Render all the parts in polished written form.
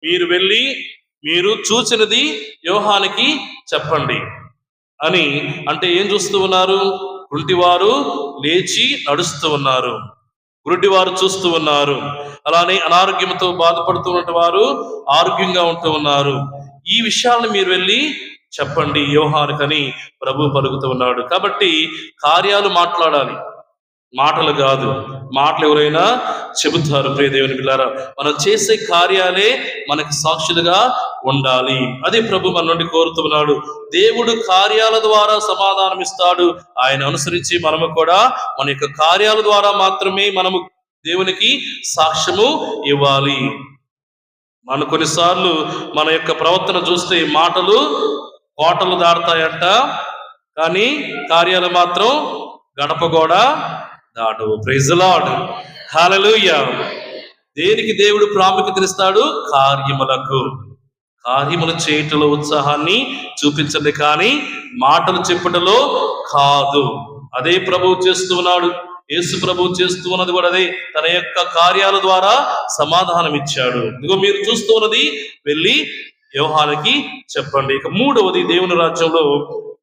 మీరు వెళ్ళి మీరు చూచినది యోహానికి చెప్పండి అని. అంటే ఏం చూస్తూ ఉన్నారు? కుంటివారు లేచి నడుస్తూ ఉన్నారు, గురుడివారు చూస్తూ ఉన్నారు, అలానే అనారోగ్యంతో బాధపడుతున్న వారు ఆరోగ్యంగా ఉంటూ ఉన్నారు. ఈ విషయాలను మీరు వెళ్ళి చెప్పండి యోహానుకని ప్రభు పలుకుతూ ఉన్నాడు. కాబట్టి కార్యాలు మాట్లాడాలి, మాటలు కాదు. మాటలు ఎవరైనా చెబుతారు. ప్రియ దేవుని బిడ్డలారా, మనం చేసే కార్యాలే మనకి సాక్షులుగా ఉండాలి. అదే ప్రభు మన నుండి కోరుతున్నాడు. దేవుడు కార్యాల ద్వారా సమాధానం ఇస్తాడు. ఆయన అనుసరించి మనము కూడా మన యొక్క కార్యాల ద్వారా మాత్రమే మనము దేవునికి సాక్ష్యము ఇవ్వాలి. మన కొన్నిసార్లు మన యొక్క ప్రవర్తన చూస్తే మాటలు కోటలు దాడతాయంట, కానీ కార్యాలు మాత్రం గడప కూడా దాటవు. ప్రైజ్ ది లార్డ్, హల్లెలూయా. దేనికి దేవుడు ప్రాముఖ్యతనిస్తాడు? కార్యములకు. కార్యములు చేయటంలో ఉత్సాహాన్ని చూపించండి, కానీ మాటలు చెప్పుటలో కాదు. అదే ప్రభువు చేస్తూ ఉన్నాడు. యేసు ప్రభువు చేస్తూ ఉన్నది కూడా అదే. తన యొక్క కార్యాల ద్వారా సమాధానం ఇచ్చాడు. ఇదిగో మీరు చూస్తూ ఉన్నది వెళ్ళి యోహానుకి చెప్పండి. ఇక మూడవది, దేవుని రాజ్యంలో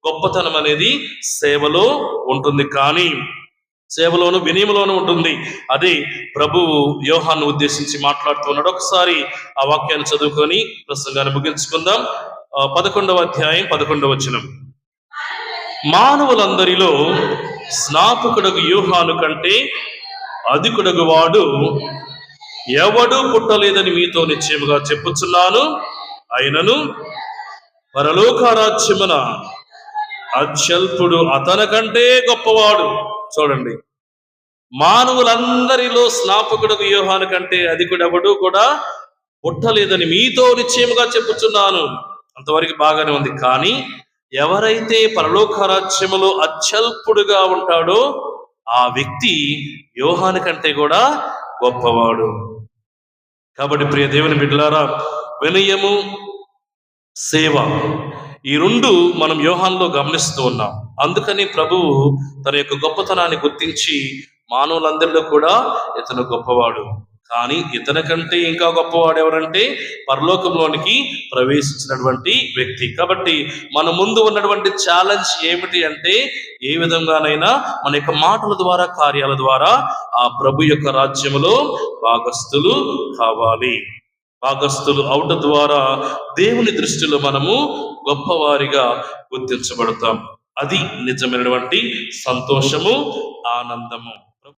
గొప్పతనం అనేది సేవలో ఉంటుంది, కానీ సేవలోను వినయములోను ఉంటుంది. అది ప్రభువు యోహాను ఉద్దేశించి మాట్లాడుతూ ఉన్నాడు. ఒకసారి ఆ వాక్యాన్ని చదువుకొని ప్రసంగాన్ని ముగించుకుందాం. 11వ అధ్యాయం 11వ వచనం. మానవులందరిలో స్నాపకుడగు యోహాను కంటే అధికుడగు వాడు ఎవడు పుట్టలేదని మీతో నిశ్చయముగా చెప్పుచున్నాను. అయినను పరలోక రాజ్యమున అత్యల్పుడు అతనికంటే గొప్పవాడు. చూడండి, మానవులందరిలో స్నాపకుడకు యోహాను కంటే అధికుడెవడు కూడా పుట్టలేదని మీతో నిశ్చయముగా చెప్పుచున్నాను. అంతవరకు బాగానే ఉంది. కానీ ఎవరైతే పరలోక రాజ్యములో అత్యల్పుడుగా ఉంటాడో ఆ వ్యక్తి యోహాను కంటే కూడా గొప్పవాడు. కాబట్టి ప్రియ దేవుని బిడ్డలారా, వినయము, సేవ, ఈ రెండు మనం యోహానులో గమనిస్తూ ఉన్నాం. అందుకని ప్రభువు తన యొక్క గొప్పతనాన్ని గుర్తించి మానవులందరిలో కూడా ఇతను గొప్పవాడు, కానీ ఇతని కంటే ఇంకా గొప్పవాడు ఎవరంటే పరలోకంలోనికి ప్రవేశించినటువంటి వ్యక్తి. కాబట్టి మన ముందు ఉన్నటువంటి ఛాలెంజ్ ఏమిటి అంటే, ఏ విధంగానైనా మన యొక్క మాటల ద్వారా, కార్యాల ద్వారా ఆ ప్రభు యొక్క రాజ్యములో భాగస్థులు కావాలి. భాగస్థులు అవుట ద్వారా దేవుని దృష్టిలో మనము గొప్పవారిగా గుర్తించబడతాం. అది నిజమైనటువంటి సంతోషము, ఆనందము.